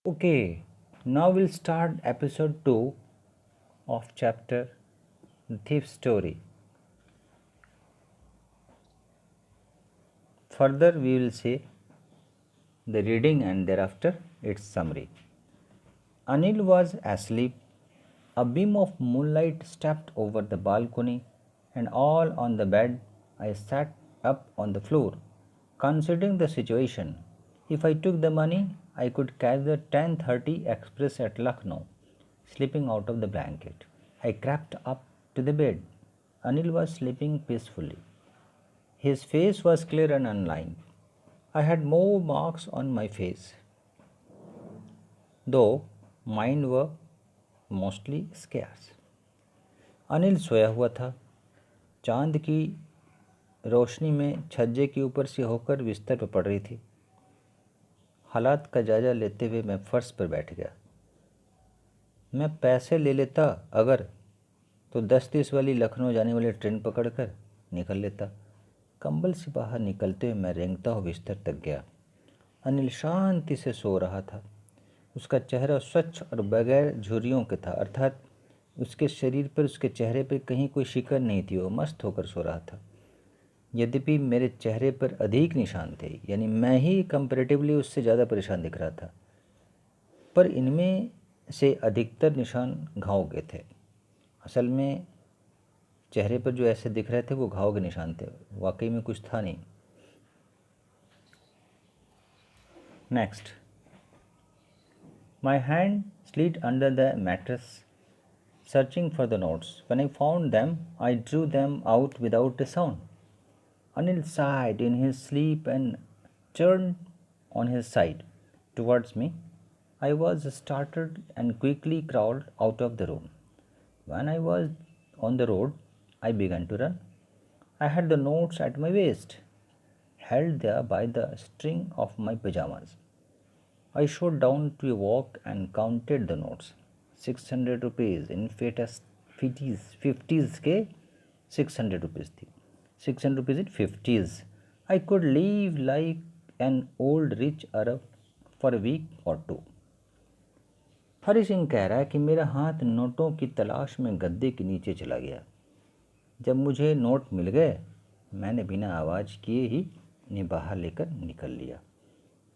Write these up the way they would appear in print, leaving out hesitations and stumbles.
Okay, now we'll start episode 2 of chapter The Thief's Story. Further, we will say the reading and thereafter its summary. Anil was asleep. A beam of moonlight stepped over the balcony, and all on the bed. I sat up on the floor, considering the situation. If I took the money, I could catch the 10:30 express at Lucknow. Slipping out of the blanket, I crept up to the bed. Anil was sleeping peacefully. His face was clear and unlined. I had more marks on my face, though mine were mostly scarce. Anil सोया हुआ था। चांद की रोशनी में छज्जे के ऊपर से होकर बिस्तर पर पड़ रही थी। हालात का जायजा लेते हुए मैं फर्श पर बैठ गया। मैं पैसे ले लेता अगर, तो 10:30 वाली लखनऊ जाने वाली ट्रेन पकड़कर निकल लेता। कंबल से बाहर निकलते हुए मैं रेंगता हुआ बिस्तर तक गया। अनिल शांति से सो रहा था। उसका चेहरा स्वच्छ और बगैर झुर्रियों के था, अर्थात उसके शरीर पर, उसके चेहरे पर कहीं कोई शिकन नहीं थी। वो मस्त होकर सो रहा था। यद्यपि मेरे चेहरे पर अधिक निशान थे, यानी मैं ही कंपैरेटिवली उससे ज़्यादा परेशान दिख रहा था, पर इनमें से अधिकतर निशान घाव के थे। असल में चेहरे पर जो ऐसे दिख रहे थे वो घाव के निशान थे, वाकई में कुछ था नहीं। Next, my hand slid under the mattress, searching for the notes. When I found them, I drew them out without a sound. Anil sighed in his sleep and turned on his side towards me. I was startled and quickly crawled out of the room. When I was on the road, I began to run. I had the notes at my waist, held there by the string of my pajamas. I shot down to a walk and counted the notes. 600 rupees in fetus 50s के 600 rupees थी. 600 rupees in 50s. I could live like an old rich Arab for a week or two. Hari Singh कह रहा है कि मेरा हाथ नोटों की तलाश में गद्दे के नीचे चला गया। जब मुझे नोट मिल गए, मैंने बिना आवाज़ किए ही उन्हें बाहर लेकर निकल लिया।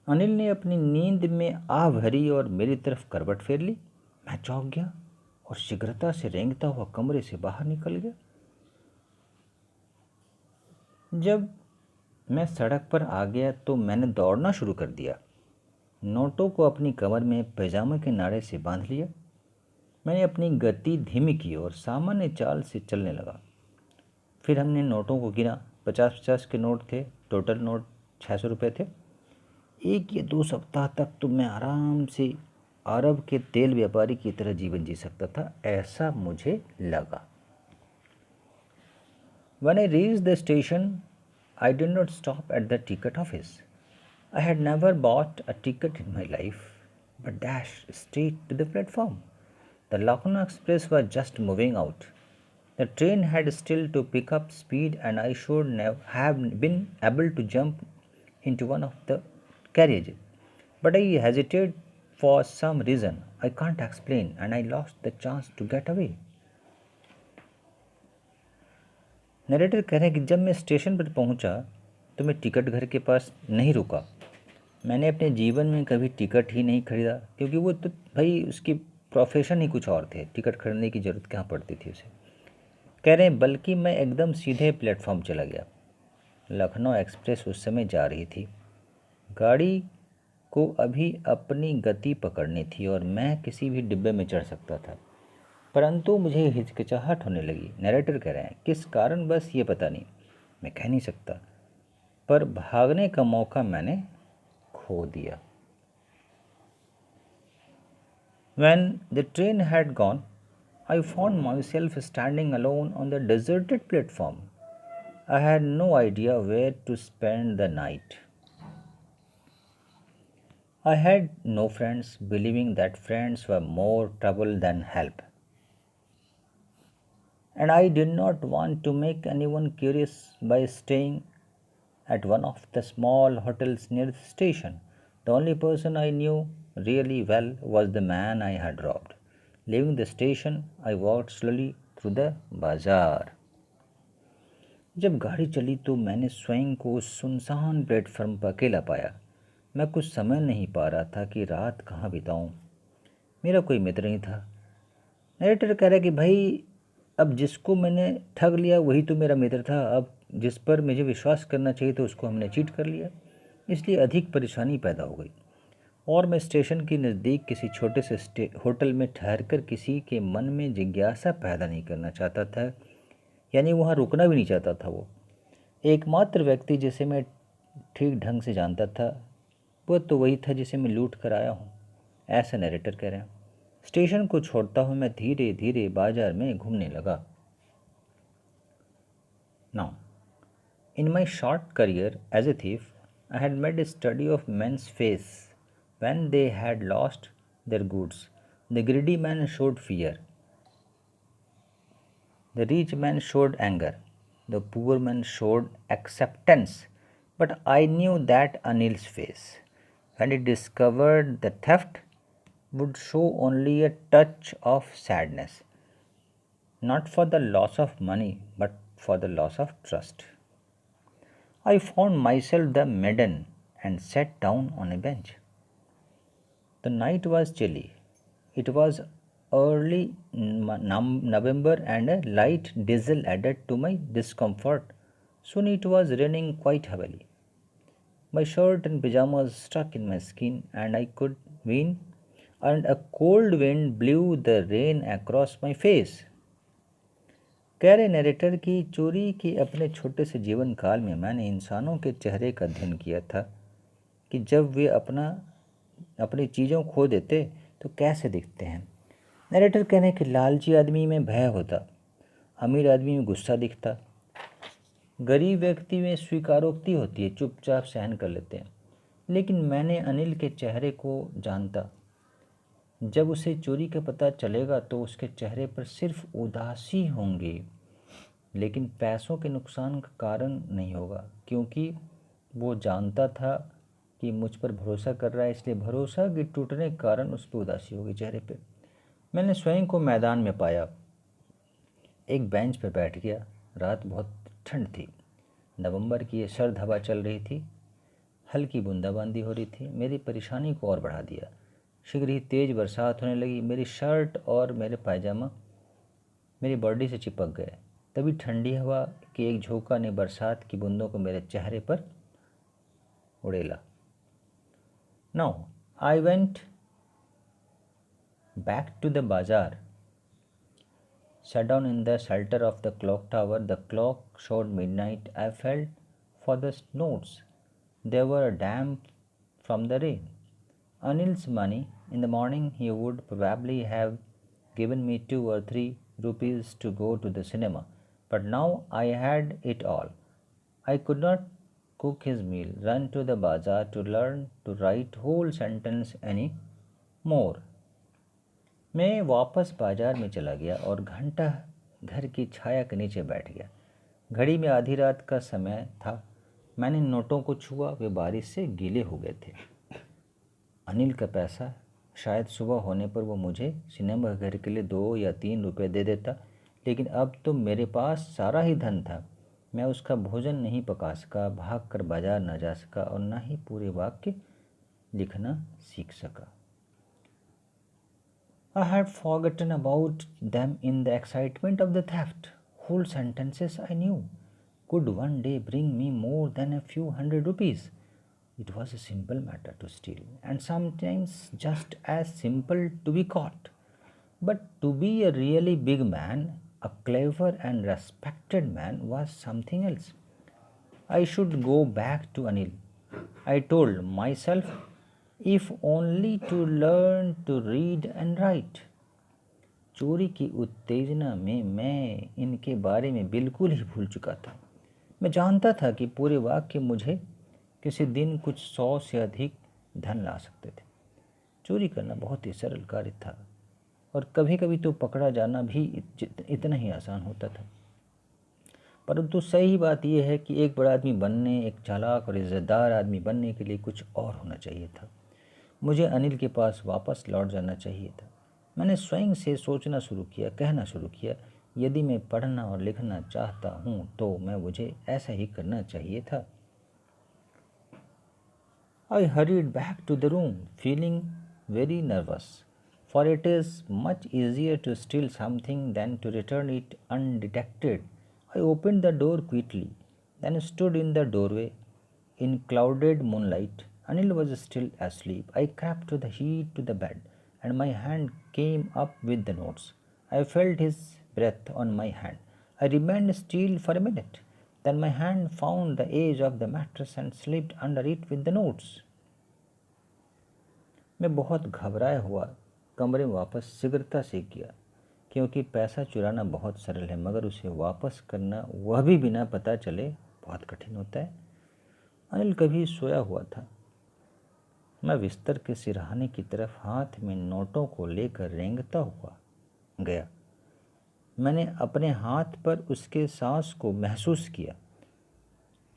अनिल ने अपनी नींद में आह भरी और मेरी तरफ करवट फेर ली। मैं चौंक गया और शीघ्रता से रेंगता हुआ कमरे से बाहर निकल गया। जब मैं सड़क पर आ गया तो मैंने दौड़ना शुरू कर दिया। नोटों को अपनी कमर में पैजामे के नाड़े से बांध लिया। मैंने अपनी गति धीमी की और सामान्य चाल से चलने लगा। फिर हमने नोटों को गिना। 50-50 के नोट थे। टोटल नोट 600 रुपये थे। 1 या 2 सप्ताह तक तो मैं आराम से अरब के तेल व्यापारी की तरह जीवन जी सकता था, ऐसा मुझे लगा। When I reached the station, I did not stop at the ticket office. I had never bought a ticket in my life, but dashed straight to the platform. The Lucknow Express was just moving out. The train had still to pick up speed, and I should have been able to jump into one of the carriages. But I hesitated for some reason I can't explain, and I lost the chance to get away. Narrator कह रहे हैं कि जब मैं station पर पहुंचा तो मैं टिकट घर के पास नहीं रुका। मैंने अपने जीवन में कभी टिकट ही नहीं खरीदा, क्योंकि वो तो भाई उसकी प्रोफेशन ही कुछ और थे। टिकट खरीदने की ज़रूरत कहाँ पड़ती थी उसे। कह रहे हैं बल्कि मैं एकदम सीधे प्लेटफॉर्म चला गया। लखनऊ एक्सप्रेस उस समय जा रही थी। गाड़ी को अभी अपनी गति पकड़नी थी और मैं किसी भी डिब्बे में चढ़ सकता था, परंतु मुझे हिचकिचाहट होने लगी। नरेटर कह रहे हैं किस कारण, बस ये पता नहीं, मैं कह नहीं सकता, पर भागने का मौका मैंने खो दिया। When the train had gone, I found myself standing alone on the deserted platform. I had no idea where to spend the night. I had no friends, believing that friends were more trouble than help. And I did not want to make anyone curious by staying at one of the small hotels near the station. The only person I knew really well was the man I had robbed. Leaving the station, I walked slowly through the bazaar. जब गाड़ी चली तो मैंने स्वयं को उस सुनसान platform पर अकेला पाया। मैं कुछ समझ नहीं पा रहा था कि रात कहाँ बिताऊं। मेरा कोई मित्र नहीं था। नरेटर कह रहा कि भाई, अब जिसको मैंने ठग लिया वही तो मेरा मित्र था। अब जिस पर मुझे विश्वास करना चाहिए तो उसको हमने चीट कर लिया, इसलिए अधिक परेशानी पैदा हो गई। और मैं स्टेशन के नज़दीक किसी छोटे से होटल में ठहरकर किसी के मन में जिज्ञासा पैदा नहीं करना चाहता था, यानी वहाँ रुकना भी नहीं चाहता था। वो एकमात्र व्यक्ति जिसे मैं ठीक ढंग से जानता था वो तो वही था जिसे मैं लूट कर आया हूँ, ऐसा नरेटर कह रहे हैं। स्टेशन को छोड़ता हुआ मैं धीरे धीरे बाजार में घूमने लगा। Now in my short career as a thief, I had made a study of men's face when they had lost their goods. The greedy man showed fear, the rich man showed anger, the poor man showed acceptance. But I knew that Anil's face, when he discovered the theft, would show only a touch of sadness, not for the loss of money, but for the loss of trust. I found myself the maiden and sat down on a bench. The night was chilly. It was early November and a light drizzle added to my discomfort. Soon it was raining quite heavily. My shirt and pajamas stuck in my skin and I could wind, and a cold wind blew the rain across my face. कह रहे narrator की चोरी के अपने छोटे से जीवन काल में मैंने इंसानों के चेहरे का अध्ययन किया था कि जब वे अपनी चीज़ों खो देते तो कैसे दिखते हैं। नरेटर कह रहे कि लालची आदमी में भय होता, अमीर आदमी में गुस्सा दिखता, गरीब व्यक्ति में स्वीकारोक्ति होती है, चुपचाप सहन कर लेते हैं। लेकिन मैंने अनिल के चेहरे को जानता। जब उसे चोरी का पता चलेगा तो उसके चेहरे पर सिर्फ उदासी होंगी, लेकिन पैसों के नुकसान का कारण नहीं होगा, क्योंकि वो जानता था कि मुझ पर भरोसा कर रहा है, इसलिए भरोसा के टूटने के कारण उस पर उदासी होगी चेहरे पे। मैंने स्वयं को मैदान में पाया, एक बेंच पर बैठ गया। रात बहुत ठंड थी, नवंबर की ये सर्द हवा चल रही थी, हल्की बूंदाबांदी हो रही थी। मेरी परेशानी को और बढ़ा दिया। शीघ्र ही तेज़ बरसात होने लगी। मेरी शर्ट और मेरे पायजामा मेरी बॉडी से चिपक गए। तभी ठंडी हवा की एक झोंका ने बरसात की बूंदों को मेरे चेहरे पर उड़ेला। Now I went back to the bazaar, sat down in the shelter of the clock tower. The clock showed midnight. I felt for the notes. They were damp from the rain. Anil's money. In the morning, he would probably have given me 2 or 3 rupees to go to the cinema. But now I had it all. I could not cook his meal, run to the bazaar to learn to write whole sentence any more. मैं वापस बाजार में चला गया और घंटा घर की छाया के नीचे बैठ गया। घड़ी में आधी रात का समय था। मैंने नोटों को छुआ, वे बारिश से गीले हो गए थे। अनिल का पैसा, शायद सुबह होने पर वो मुझे सिनेमा घर के लिए 2 या 3 रुपए दे देता, लेकिन अब तो मेरे पास सारा ही धन था। मैं उसका भोजन नहीं पका सका, भाग कर बाजार न जा सका और न ही पूरे वाक्य लिखना सीख सका। I had forgotten about them in the excitement of the theft. Whole sentences I knew could one day bring me more than a few hundred rupees. It was a simple matter to steal, and sometimes just as simple to be caught. But to be a really big man, a clever and respected man, was something else. I should go back to Anil, I told myself, if only to learn to read and write. चोरी की उत्तेजना में मैं इनके बारे में बिल्कुल ही भूल चुका था। मैं जानता था कि पूरे वाक्य मुझे किसी दिन कुछ 100 से अधिक धन ला सकते थे। चोरी करना बहुत ही सरल कार्य था और कभी कभी तो पकड़ा जाना भी इतना ही आसान होता था। परंतु सही बात यह है कि एक बड़ा आदमी बनने, एक चालाक और इज़्ज़तदार आदमी बनने के लिए कुछ और होना चाहिए था। मुझे अनिल के पास वापस लौट जाना चाहिए था। मैंने स्वयं से सोचना शुरू किया, कहना शुरू किया, यदि मैं पढ़ना और लिखना चाहता हूँ तो मुझे ऐसा ही करना चाहिए था। I hurried back to the room, feeling very nervous, for it is much easier to steal something than to return it undetected. I opened the door quickly, then stood in the doorway. In clouded moonlight, Anil was still asleep. I crept to the heat to the bed, and my hand came up with the notes. I felt his breath on my hand. I remained still for a minute. Then my hand found the edge of the mattress and slipped under it with the notes. मैं बहुत घबराया हुआ कमरे में वापस शीघ्रता से किया, क्योंकि पैसा चुराना बहुत सरल है मगर उसे वापस करना, वह भी बिना पता चले, बहुत कठिन होता है। अनिल कभी सोया हुआ था। मैं बिस्तर के सिरहाने की तरफ हाथ में नोटों को लेकर रेंगता हुआ गया। मैंने अपने हाथ पर उसके सांस को महसूस किया।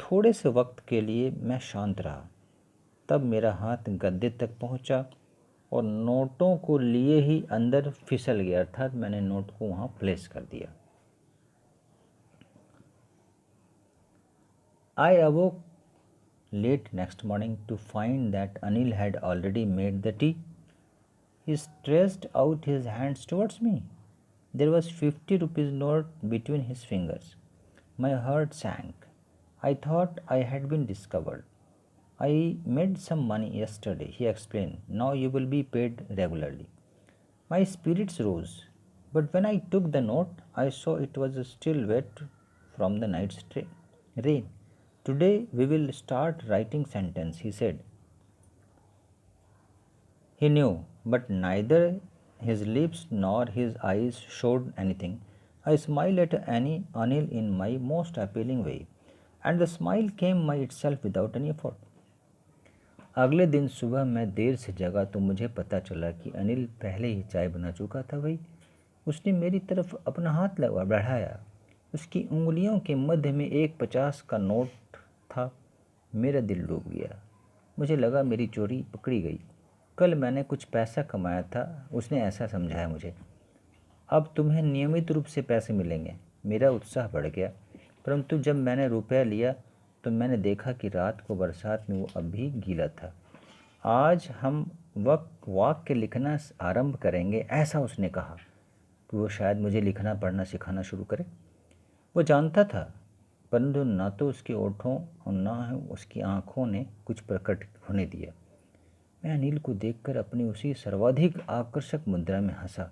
थोड़े से वक्त के लिए मैं शांत रहा। तब मेरा हाथ गद्दे तक पहुंचा और नोटों को लिए ही अंदर फिसल गया, अर्थात मैंने नोट को वहां प्लेस कर दिया। I awoke late next morning to find that Anil had already made the tea. He stretched out his hands towards me. There was 50 rupees note between his fingers. My heart sank. I thought I had been discovered. I made some money yesterday, he explained. Now you will be paid regularly. My spirits rose, but when I took the note, I saw it was still wet from the night's rain. Today we will start writing sentence, he said. He knew, but neither his lips nor his eyes showed anything. I smiled at Anil in my most appealing way, and the smile came by itself without any effort. अगले दिन सुबह मैं देर से जगा तो मुझे पता चला कि अनिल पहले ही चाय बना चुका था। भाई, उसने मेरी तरफ अपना हाथ बढ़ाया। उसकी उंगलियों के मध्य में एक 50 का नोट था। मेरा दिल डूब गया। मुझे लगा मेरी चोरी पकड़ी गई। कल मैंने कुछ पैसा कमाया था, उसने ऐसा समझाया मुझे। अब तुम्हें नियमित रूप से पैसे मिलेंगे। मेरा उत्साह बढ़ गया, परंतु जब मैंने रुपया लिया तो मैंने देखा कि रात को बरसात में वो अब भी गीला था। आज हम वाक्य लिखना आरंभ करेंगे, ऐसा उसने कहा कि वो शायद मुझे लिखना पढ़ना सिखाना शुरू करे। वो जानता था, परंतु न तो उसके ओठों और न उसकी आंखों ने कुछ प्रकट होने दिया। मैं अनिल को देखकर अपनी उसी सर्वाधिक आकर्षक मुद्रा में हंसा,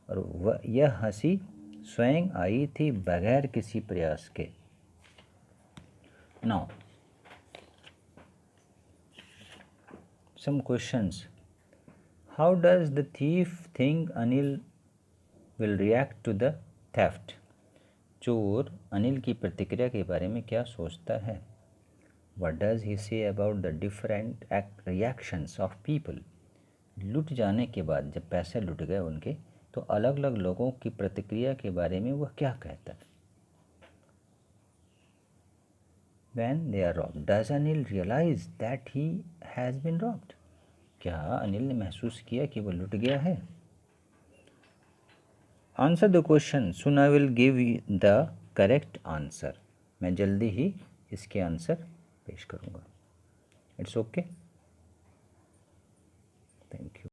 और यह हंसी स्वयं आई थी बगैर किसी प्रयास के। Now, some questions. How does the thief think Anil will react to the theft? चोर अनिल की प्रतिक्रिया के बारे में क्या सोचता है? What does he say about the different reactions of people? लुट जाने के बाद जब पैसे लुट गए उनके, तो अलग अलग लोगों की प्रतिक्रिया के बारे में वह क्या कहता है? When they are robbed, does Anil realize that he has been robbed? क्या अनिल ने महसूस किया कि वो लुट गया है? Answer the question. Soon I will give you the correct answer. मैं जल्दी ही इसके आंसर पेश करूँगा. It's okay. Thank you.